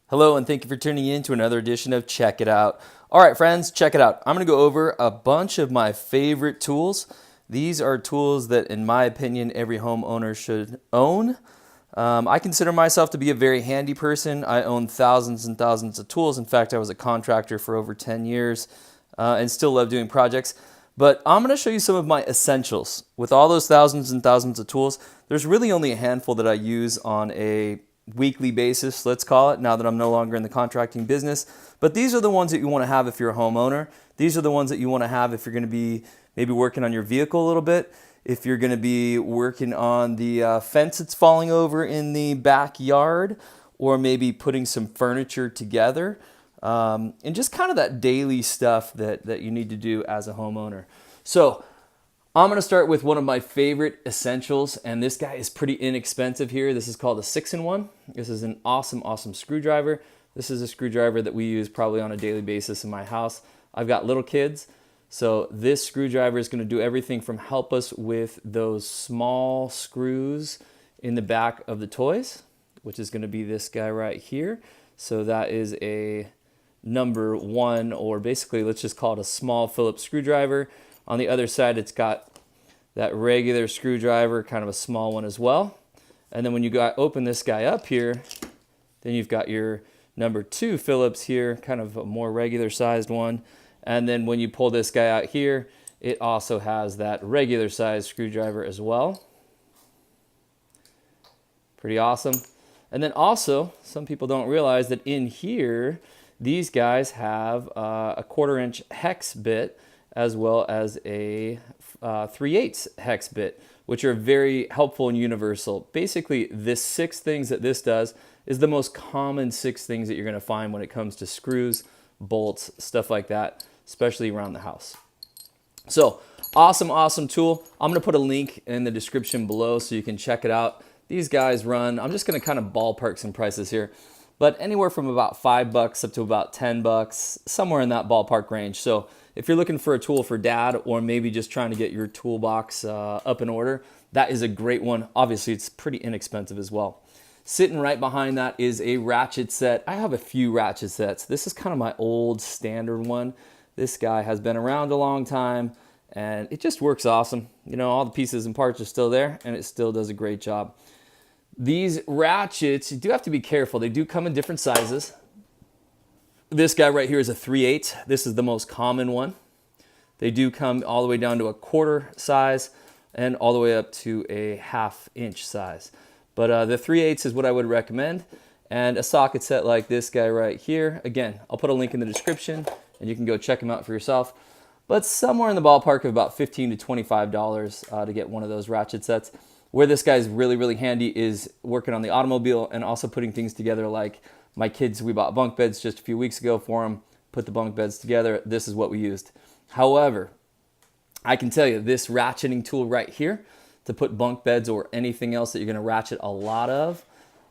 Hello, and thank you for tuning in to another edition of Check It Out. All right, friends, check it out. I'm going to go over a bunch of my favorite tools. These are tools that, in my opinion, every homeowner should own. I consider myself to be a very handy person. I own thousands and thousands of tools. In fact, I was a contractor for over 10 years and still love doing projects. But I'm going to show you some of my essentials. With all those thousands and thousands of tools, there's really only a handful that I use on a weekly basis, let's call it, now that I'm no longer in the contracting business. But these are the ones that you want to have if you're a homeowner. These are the ones that you want to have if you're going to be maybe working on your vehicle a little bit, if you're going to be working on the fence that's falling over in the backyard, or maybe putting some furniture together, and just kind of that daily stuff that you need to do as a homeowner. So I'm going to start with one of my favorite essentials, and this guy is pretty inexpensive here. This is called a 6-in-1. This is an awesome screwdriver. This is a screwdriver that we use probably on a daily basis in my house. I've got little kids, so this screwdriver is going to do everything from help us with those small screws in the back of the toys, which is going to be this guy right here. So that is a number 1, or basically let's just call it a small Phillips screwdriver. On the other side, it's got that regular screwdriver, kind of a small one as well. And then when you open this guy up here, then you've got your number 2 Phillips here, kind of a more regular sized one. And then when you pull this guy out here, it also has that regular sized screwdriver as well. Pretty awesome. And then also, some people don't realize that in here, these guys have a 1/4-inch hex bit, as well as a 3/8 hex bit, which are very helpful and universal. Basically, this 6 things that this does is the most common 6 things that you're going to find when it comes to screws, bolts, stuff like that, especially around the house. So, awesome tool. I'm going to put a link in the description below so you can check it out. These guys run, I'm just going to kind of ballpark some prices here, but anywhere from about $5 up to about $10, somewhere in that ballpark range. So if you're looking for a tool for dad, or maybe just trying to get your toolbox up in order, that is a great one. Obviously, it's pretty inexpensive as well. Sitting right behind that is a ratchet set. I have a few ratchet sets. This is kind of my old standard one. This guy has been around a long time, and it just works awesome. You know, all the pieces and parts are still there, and it still does a great job. These ratchets, you do have to be careful. They do come in different sizes. This guy right here is a 3/8. This is the most common one. They do come all the way down to a 1/4 size and all the way up to a 1/2 inch size. But the 3/8 is what I would recommend. And a socket set like this guy right here. Again, I'll put a link in the description and you can go check them out for yourself. But somewhere in the ballpark of about $15 to $25 to get one of those ratchet sets. Where this guy is really handy is working on the automobile and also putting things together, like my kids, we bought bunk beds just a few weeks ago for them, put the bunk beds together. This is what we used. However, I can tell you this ratcheting tool right here to put bunk beds or anything else that you're going to ratchet a lot of.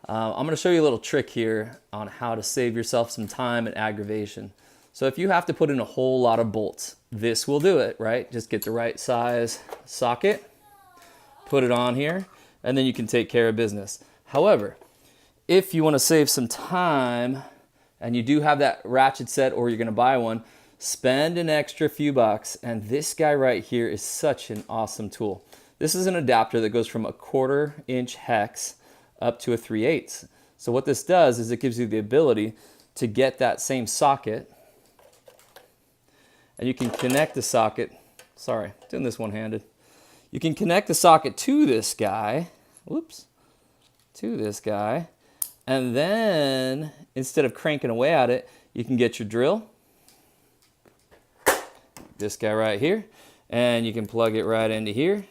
I'm going to show you a little trick here on how to save yourself some time and aggravation. So if you have to put in a whole lot of bolts, this will do it, right? Just get the right size socket, put it on here, and then you can take care of business. However, if you want to save some time and you do have that ratchet set, or you're going to buy one, spend an extra few bucks. And this guy right here is such an awesome tool. This is an adapter that goes from a 1/4-inch hex up to a 3/8. So what this does is it gives you the ability to get that same socket, and you can connect the socket. Sorry, doing this one-handed. You can connect the socket to this guy, to this guy, and then instead of cranking away at it, you can get your drill, this guy right here, and you can plug it right into here.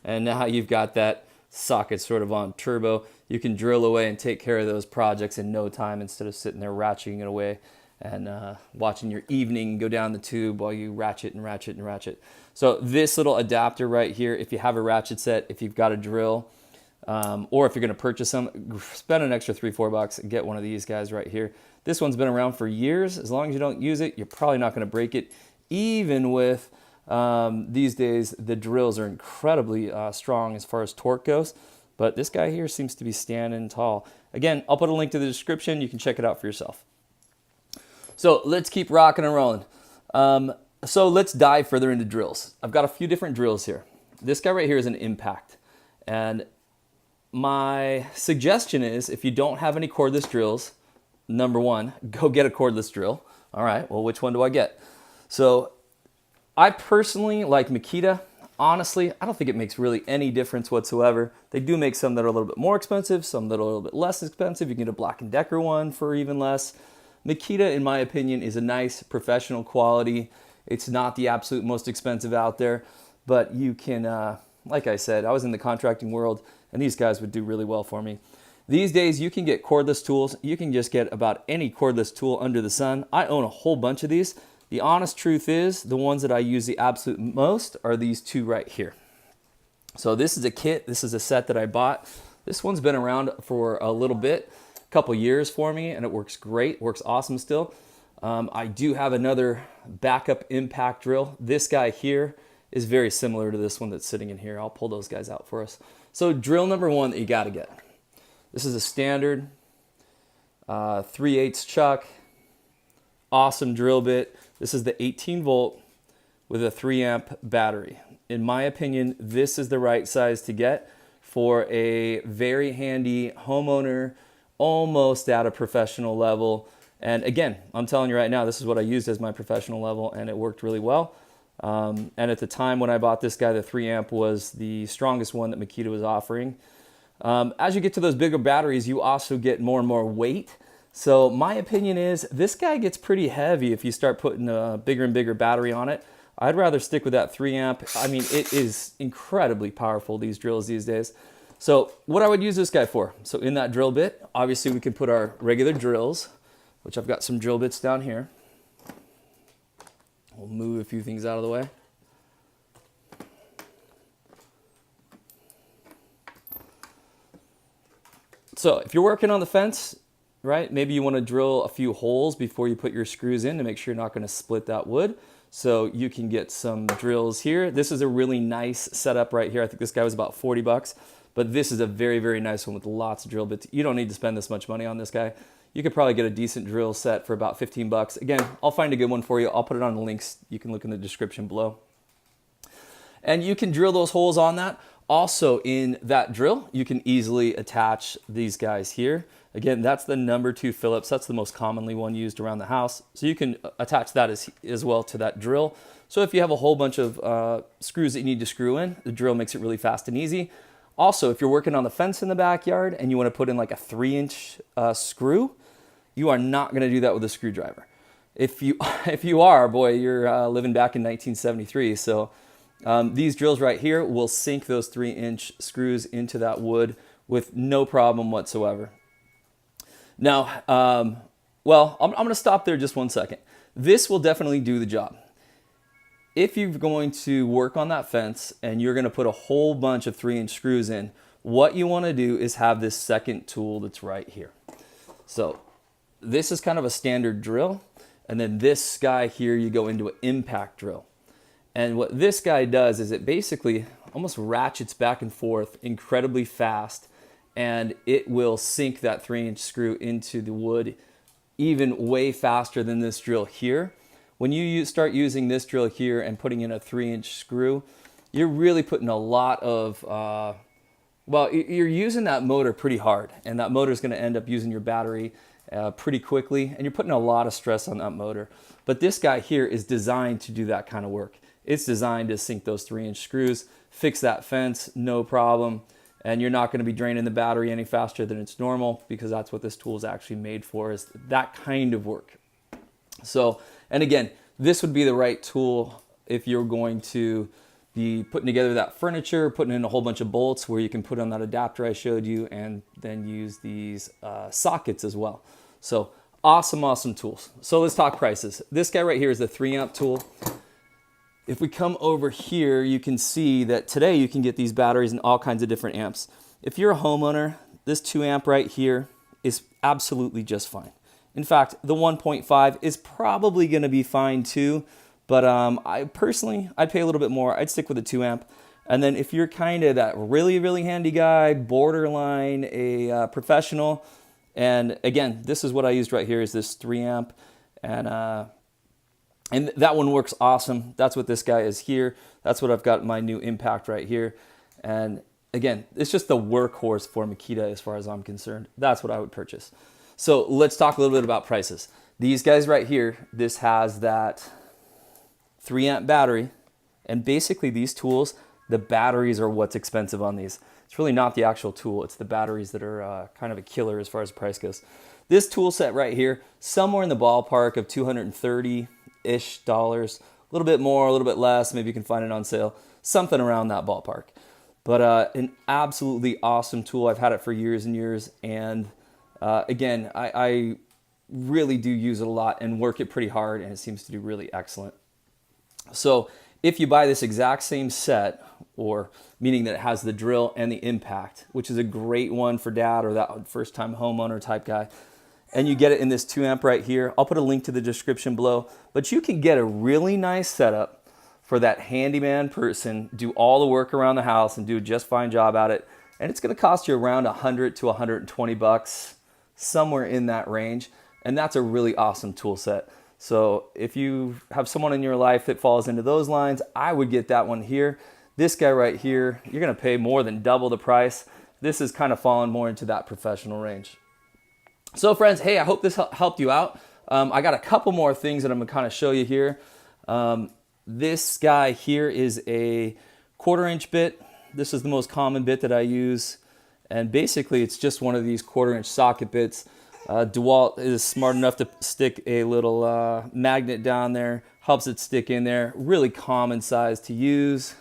And now you've got that socket sort of on turbo. You can drill away and take care of those projects in no time instead of sitting there ratcheting it away and watching your evening go down the tube while you ratchet and ratchet and ratchet. So this little adapter right here, if you have a ratchet set, if you've got a drill, or if you're going to purchase them, spend an extra $3-4 and get one of these guys right here. This one's been around for years. As long as you don't use it, you're probably not going to break it. Even with these days, the drills are incredibly strong as far as torque goes. But this guy here seems to be standing tall. Again, I'll put a link to the description. You can check it out for yourself. So let's keep rocking and rolling. So let's dive further into drills. I've got a few different drills here. This guy right here is an impact. And my suggestion is, if you don't have any cordless drills, number one, go get a cordless drill. All right, well, which one do I get? So I personally like Makita. Honestly, I don't think it makes really any difference whatsoever. They do make some that are a little bit more expensive, some that are a little bit less expensive. You can get a Black & Decker one for even less. Makita, in my opinion, is a nice professional quality. It's not the absolute most expensive out there, but you can, like I said, I was in the contracting world, and these guys would do really well for me. These days, you can get cordless tools. You can just get about any cordless tool under the sun. I own a whole bunch of these. The honest truth is, the ones that I use the absolute most are these two right here. So this is a kit. This is a set that I bought. This one's been around for a little bit, a couple years for me, and it works great, works awesome still. I do have another backup impact drill. This guy here is very similar to this one that's sitting in here. I'll pull those guys out for us. So drill number one that you got to get. This is a standard 3/8 chuck. Awesome drill bit. This is the 18 volt with a 3 amp battery. In my opinion, this is the right size to get for a very handy homeowner, almost at a professional level. And again, I'm telling you right now, this is what I used as my professional level, and it worked really well. And at the time when I bought this guy, the 3 amp was the strongest one that Makita was offering. As you get to those bigger batteries, you also get more and more weight. So my opinion is this guy gets pretty heavy if you start putting a bigger and bigger battery on it. I'd rather stick with that 3 amp. I mean, it is incredibly powerful, these drills these days. So what I would use this guy for, so in that drill bit, obviously we can put our regular drills, which I've got some drill bits down here. We'll move a few things out of the way. So if you're working on the fence, right, maybe you want to drill a few holes before you put your screws in to make sure you're not going to split that wood. So you can get some drills here. This is a really nice setup right here. I think this guy was about 40 bucks, but this is a very, very nice one with lots of drill bits. You don't need to spend this much money on this guy. You could probably get a decent drill set for about 15 bucks. Again, I'll find a good one for you. I'll put it on the links. You can look in the description below. And you can drill those holes on that. Also in that drill, you can easily attach these guys here. Again, that's the number 2 Phillips. That's the most commonly one used around the house. So you can attach that as well to that drill. So if you have a whole bunch of screws that you need to screw in, the drill makes it really fast and easy. Also, if you're working on the fence in the backyard and you want to put in like a 3-inch screw, you are not going to do that with a screwdriver. If you are, boy, you're living back in 1973. So these drills right here will sink those 3-inch screws into that wood with no problem whatsoever. Now, well, I'm going to stop there just one second. This will definitely do the job. If you're going to work on that fence and you're going to put a whole bunch of 3-inch screws in, what you want to do is have this second tool that's right here. So this is kind of a standard drill. And then this guy here, you go into an impact drill. And what this guy does is it basically almost ratchets back and forth incredibly fast, and it will sink that 3-inch screw into the wood even way faster than this drill here. When you start using this drill here and putting in a 3-inch screw, you're really putting a lot of, well, you're using that motor pretty hard, and that motor is going to end up using your battery pretty quickly, and you're putting a lot of stress on that motor. But this guy here is designed to do that kind of work. It's designed to sink those 3-inch screws, fix that fence, no problem. And you're not going to be draining the battery any faster than it's normal, because that's what this tool is actually made for, is that kind of work. So, and again, this would be the right tool if you're going to be putting together that furniture, putting in a whole bunch of bolts where you can put on that adapter I showed you, and then use these sockets as well. So awesome, awesome tools. So let's talk prices. This guy right here is the 3 amp tool. If we come over here, you can see that today you can get these batteries in all kinds of different amps. If you're a homeowner, this 2 amp right here is absolutely just fine. In fact, the 1.5 is probably going to be fine too, but I'd pay a little bit more. I'd stick with the 2 amp. And then if you're kind of that really, really handy guy, borderline a professional, And again, this is what I used right here, is this 3 amp. And that one works awesome. That's what this guy is here. That's what I've got in my new Impact right here. And again, it's just the workhorse for Makita as far as I'm concerned. That's what I would purchase. So let's talk a little bit about prices. These guys right here, this has that 3 amp battery. And basically these tools, the batteries are what's expensive on these. It's really not the actual tool. It's the batteries that are kind of a killer as far as price goes. This tool set right here, somewhere in the ballpark of $230-ish, a little bit more, a little bit less. Maybe you can find it on sale, something around that ballpark. But an absolutely awesome tool. I've had it for years and years. And again, I really do use it a lot and work it pretty hard, and it seems to do really excellent. So if you buy this exact same set, or meaning that it has the drill and the Impact, which is a great one for dad or that first time homeowner type guy, and you get it in this 2 amp right here, I'll put a link to the description below, but you can get a really nice setup for that handyman person, do all the work around the house and do a just fine job at it. And it's gonna cost you around 100 to 120 bucks, somewhere in that range. And that's a really awesome tool set. So if you have someone in your life that falls into those lines, I would get that one here. This guy right here, you're gonna pay more than double the price. This is kind of falling more into that professional range. So friends, hey, I hope this helped you out. I got a couple more things that I'm gonna kind of show you here. This guy here is a 1/4 inch bit. This is the most common bit that I use. And basically it's just one of these 1/4 inch socket bits. DeWalt is smart enough to stick a little magnet down there, helps it stick in there. Really common size to use.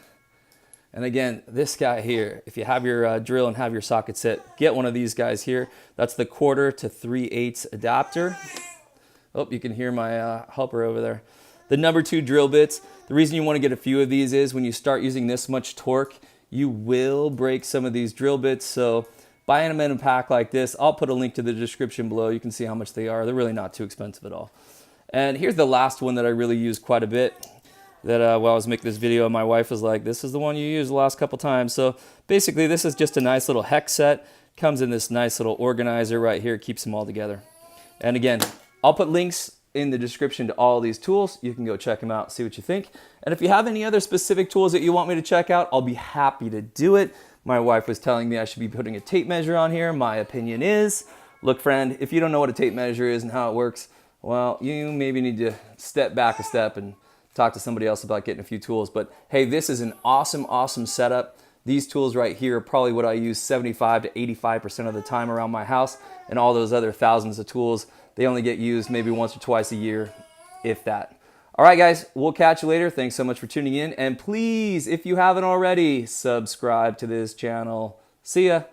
And again, this guy here, if you have your drill and have your socket set, get one of these guys here. That's the 1/4 to 3/8 adapter. Oh, you can hear my helper over there. The number 2 drill bits. The reason you want to get a few of these is when you start using this much torque, you will break some of these drill bits. So buying them in a pack like this, I'll put a link to the description below. You can see how much they are. They're really not too expensive at all. And here's the last one that I really use quite a bit. That while I was making this video, my wife was like, this is the one you used the last couple times. So basically this is just a nice little hex set. Comes in this nice little organizer right here, keeps them all together. And again, I'll put links in the description to all these tools. You can go check them out, see what you think. And if you have any other specific tools that you want me to check out, I'll be happy to do it. My wife was telling me I should be putting a tape measure on here. My opinion is, look friend, if you don't know what a tape measure is and how it works, well, you maybe need to step back a step and talk to somebody else about getting a few tools. But hey, this is an awesome, awesome setup. These tools right here are probably what I use 75 to 85% of the time around my house, and all those other thousands of tools, they only get used maybe once or twice a year, if that. All right, guys, we'll catch you later. Thanks so much for tuning in. And please, if you haven't already, subscribe to this channel. See ya.